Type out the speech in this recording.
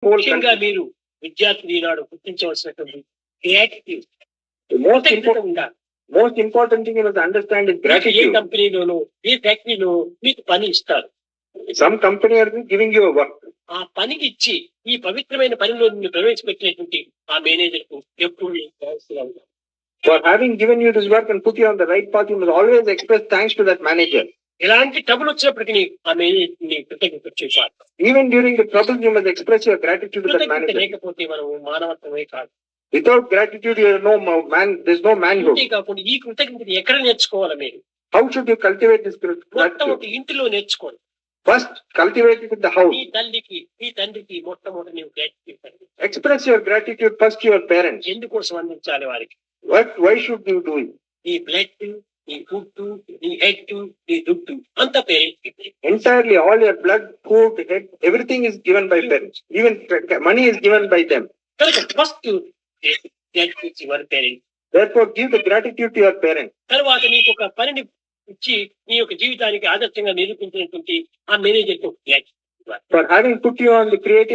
whole ముఖ్యంగా country. మీరు విద్యార్థులు ఈనాడు గుర్తించవలసినటువంటి గ్రాటిట్యూడ్ The most, కృతజ్ఞత ఉండాలి. most important thing you must understand is మీకు ఏ gratitude. కంపెనీలోనూ ఏ ఫ్యాక్టరీలో మీకు పని ఇస్తారు. Some company are giving you a work. ఆ పనికి ఇచ్చి ఈ పవిత్రమైన పనిలో నిన్ను ప్రవేశపెట్టినటువంటి ఆ మేనేజర్ కు ఎప్పుడు థాంక్స్‌గా ఉండాలి. For having given you this work and put you on the right path, you must always express thanks to that manager. ఎలాంటి ట్రబుల్ వచ్చినప్పటికీ ఆ మేనేజర్ కృతజ్ఞత చేయాలి. Even during the trouble, you must express your gratitude to that కృతజ్ఞత manager. లేకపోతే మనం మానవత్వమే కాదు. Without gratitude, you are no man. There's no manhood. అంతేకాకుండా ఈ కృతజ్ఞతని ఎక్కడ నేర్చుకోవాలి మీరు? How should you cultivate this మొట్టమొదటి gratitude? ఇంటిలో నేర్చుకోండి. First, cultivate it in the house. నీ తల్లికి నీ తండ్రికి మొట్టమొదటి నీవు gratitude. Express your gratitude first to your parents. ఎందుకోసం అందించాలి వారికి? Why should you do it? నీ బ్లడ్, నీ ఫుడ్, నీ హెడ్, నీ దుడ్డు అంత parents. Entirely, all your blood, food, head, everything is given by parents. Even money is given by them. కనుక first gratitude your parents. Therefore, give the gratitude to your parents. తర్వాత నీకు ఒక పనిని ఇచ్చి నీ యొక్క జీవితానికి ఆదర్శంగా నిరూపించినటువంటి ఆ మేనేజర్ కు gratitude. For having put you on the creative